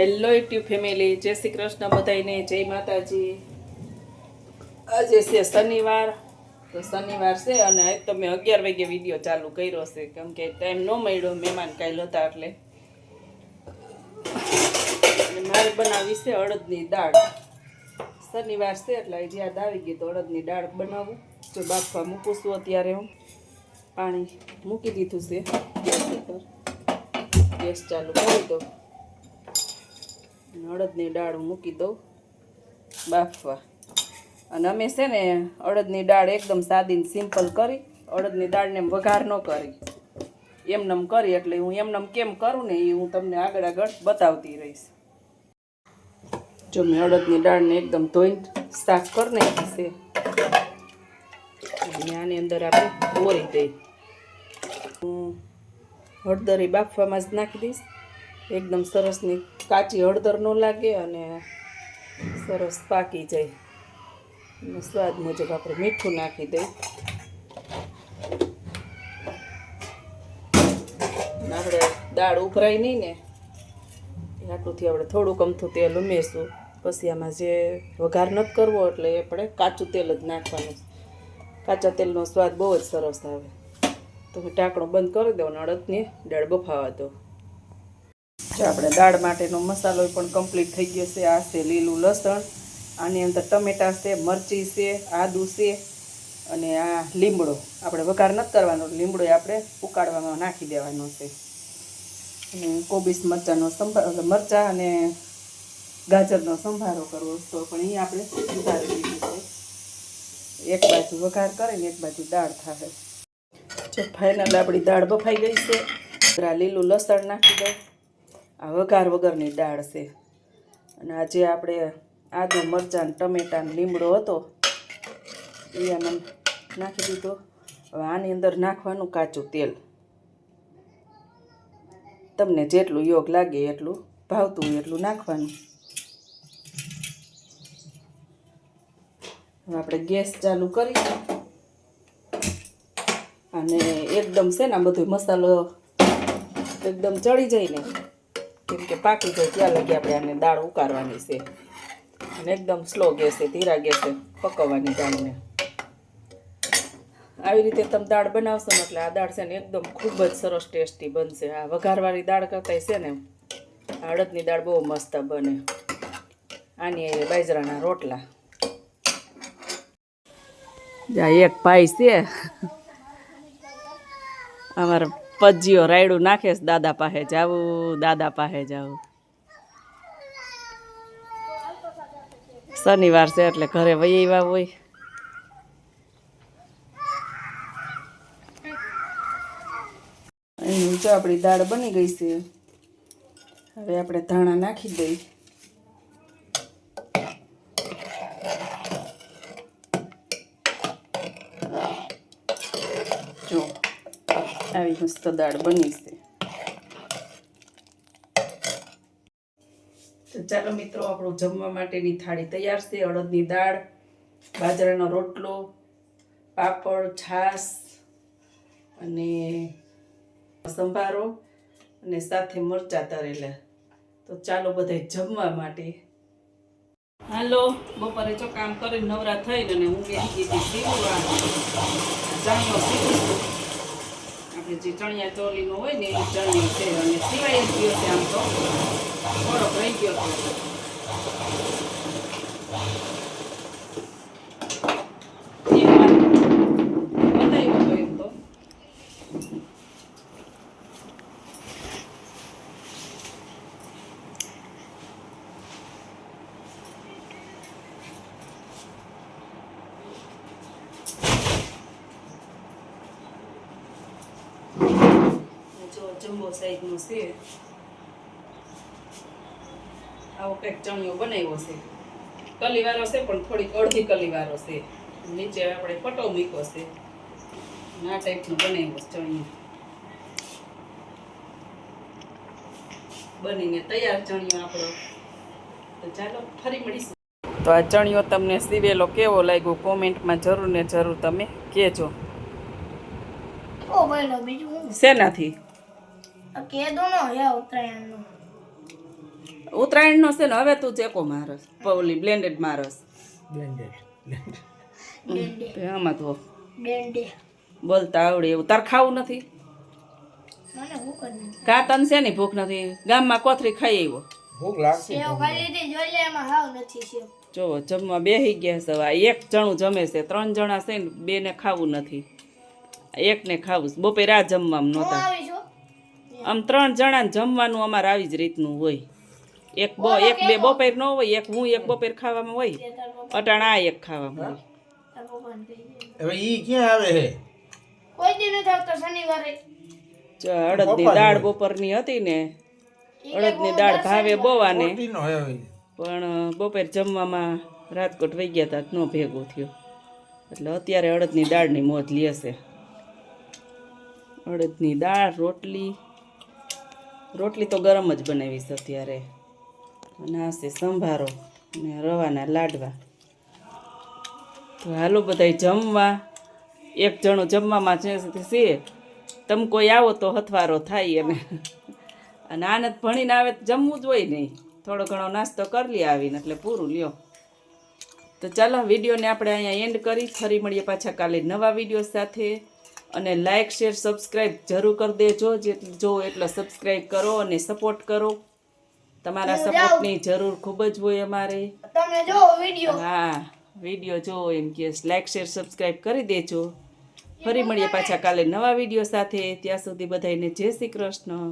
Hello YouTube family, જય શ્રી કૃષ્ણ બધાઈને, જય માતાજી। આજે છે શનિવાર, તો શનિવાર છે અને આજ તો મેં 11 વાગે વિડીયો ચાલુ કર્યો છે, કેમ કે ટાઈમ ન મળ્યો, મહેમાન કાલ હતા એટલે મારે બનાવી છે અડદની દાળ। શનિવાર છે એટલે આજે યાદ આવી ગઈ તો અડદની દાળ બનાવું। જો બાફવા મૂકું છું, અત્યારે હું પાણી મૂકી દીધું છે ગેસ ઉપર, ગેસ ચાલુ કરી દો। અડદની દાળ મૂકી દઉં બાફવા। અને અમે છે ને અડદની દાળ એકદમ સાદી સિમ્પલ કરી, અડદની દાળને વઘાર ન કરી, એમનેમ કરી, એટલે હું એમનેમ કેમ કરું ને એ હું તમને આગળ આગળ બતાવતી રહીશ। જો મેં અડદની દાળને એકદમ ધોઈને સાફ કરી નાખી છે, આની અંદર આપણે ઓરી દઈ, હું હળદર બાફવામાં જ નાખી દઈશ, એકદમ સરસની કાચી હળદર ન લાગે અને સરસ પાકી જાય। અને સ્વાદ મુજબ આપણે મીઠું નાખી દઈએ। આપણે દાળ ઉભરાય નહીં ને આટલુંથી આપણે થોડુંક અમથું તેલ ઉમેરશું, પછી આમાં જે વઘાર નથી કરવો એટલે આપણે કાચું તેલ જ નાખવાનું। કાચા તેલનો સ્વાદ બહુ જ સરસ આવે। તો ઢાંકણું બંધ કરી દો અને અડદની દાળ બફાવા દો। આપણે દાળ માટેનો મસાલો પણ કમ્પ્લીટ થઈ ગયો છે। આ છે લીલું લસણ, આની અંદર ટમેટા છે, મરચી છે, આદુ છે અને આ લીમડો, આપણે વઘાર નથી કરવાનો, લીમડો આપણે ઉકાળવામાં નાખી દેવાનો છે। અને કોબીસ મરચાં અને ગાજરનો સંભારો કરવો તો પણ એ આપણે સુધારી દીધું છે। એક બાજુ વઘાર કરીને એક બાજુ દાળ થાય। જો ફાઇનલ આપણી દાળ બફાઈ ગઈ છે, લીલું લસણ નાખી દો। આ વઘાર વગરની દાળ છે અને આ જે આપણે આદુ મરચાં ટમેટાં લીમડો હતો એ આમાં નાખી દીધો। હવે આની અંદર નાખવાનું કાચું તેલ, તમને જેટલું યોગ લાગે એટલું, ભાવતું હોય એટલું નાખવાનું। હવે આપણે ગેસ ચાલુ કરી અને એકદમ છે ને બધો મસાલો એકદમ ચડી જાય ને, કેમ કે પાકી જાય ત્યાં લગી આપણે આને દાળ ઉકાળવાની છે અને એકદમ સ્લો ગેસે, ધીરા ગેસે પકવવાની દાળને। આવી રીતે તમે દાળ બનાવશો ને એટલે આ દાળ છે ને એકદમ ખૂબ જ સરસ ટેસ્ટી બનશે। આ વઘારવાળી દાળ કરતાં છે ને આ અડદની દાળ બહુ મસ્ત બને। આની બાજરાના રોટલા, જા એક ભાઈ છે અમારે પજીયો રાયડું નાખે છે, દાદા પાસે જાવું, દાદા પાસે જાવું। શનિવાર છે એટલે ઘરે વહી આવ્યા હોય। અહીં જો આપણી દાળ બની ગઈ છે, હવે આપણે ધાણા નાખી દઈએ। જો આવી મસ્ત દાળ બની છે। તો ચાલો મિત્રો, આપણું જમવા માટેની થાળી તૈયાર છે। અડદની દાળ, બાજરાનો રોટલો, પાપડ, છાશ અને સંભારો અને સાથે મરચાં તરેલા। તો ચાલો બધાય જમવા માટે। હાલો, બપોરે જો કામ કરીને નવરા થઈને અને હું બેસી ગઈ સીવવા, ચણિયો સીવું છું। આપણે જે ચણિયા ચોલીનો હોય ને એ ચણિયો છે અને સિવાય જ ગયો છે, આમ તો થોડોક રહી ગયો હતો। જમ્બો સાઈઝનો છે, આવો કંઈક ચણિયો બનાવ્યો છે। કલીવાળો છે પણ થોડીક અડધી કલીવાળો છે, નીચે આપણે પટો મૂક્યો છે, આ ટાઈપનું બનાવ્યો ચણિયો। બનીને તૈયાર ચણિયો આપણો। તો ચાલો ફરી મળીશું। તો આ ચણિયો તમને સીવેલો કેવો લાગ્યો કોમેન્ટમાં જરૂર ને જરૂર તમે કહેજો। શેનાથી? ઉત્તરાયણનો છે ને હવે તું ચેકો મારસ પૌલી બ્લેન્ડેડ મારસ આમાં તો બોલતા આવડે એવું તાર ખાવું નથી કા તને શેની ભૂખ નથી ગામમાં કોથરી ખાઈ આવ્યો ભૂખ લાગશે જો જમવા બેસી ગયા છે હવે એક જણું જમે છે 3 જણા છે ને 2 ને ખાવું નથી એકને ખાવું છે. બપોરે આ જમવામાં નહોતા આમ 3 જણાને જમવાનું અમારે આવી જ રીતનું હોય એક બે બપોર ન હોય એક હું એક બપોર ખાવામાં હોય અટાણા આ એક ખાવામાં હોય હવે ઈ ક્યાં આવે હે જો અડદની દાળ બપોરની હતી ને અડદની દાળ ભાવે બોવાને પ્રોટીનનો હે હવે પણ બપોર જમવામાં રાજકોટ વહી ગયા હતા ન ભેગું થયું એટલે અત્યારે અડદની દાળની મોજ લેશે અડદની દાળ રોટલી તો ગરમ જ બનાવીશ અત્યારે અને આ છે સંભારો અને રવાના લાડવા તો હાલો બધાય જમવા એક જણો જમવામાં છે તમે કોઈ આવો તો હથવારો થાય અને આને ભણીને આવે તો જમવું જ હોય નહીં થોડો ઘણો નાસ્તો કરી લે આવીને એટલે પૂરું લ્યો તો ચાલો વિડીયોને આપણે અહીંયા એન્ડ કરી ફરી મળીએ પાછા કાલે નવા વિડીયો સાથે અને લાઇક શેર સબસ્ક્રાઈબ જરૂર કરી દેજો જેટલું જો એટલો સબસ્ક્રાઈબ કરો અને સપોર્ટ કરો તમારા સપોર્ટની જરૂર ખૂબ જ હોય અમારે હા વિડીયો જો એમ કે લાઇક શેર સબસ્ક્રાઈબ કરી દેજો ફરી મળીએ પાછા કાલે નવા વિડીયો સાથે ત્યાં સુધી બધાને જય શ્રી કૃષ્ણ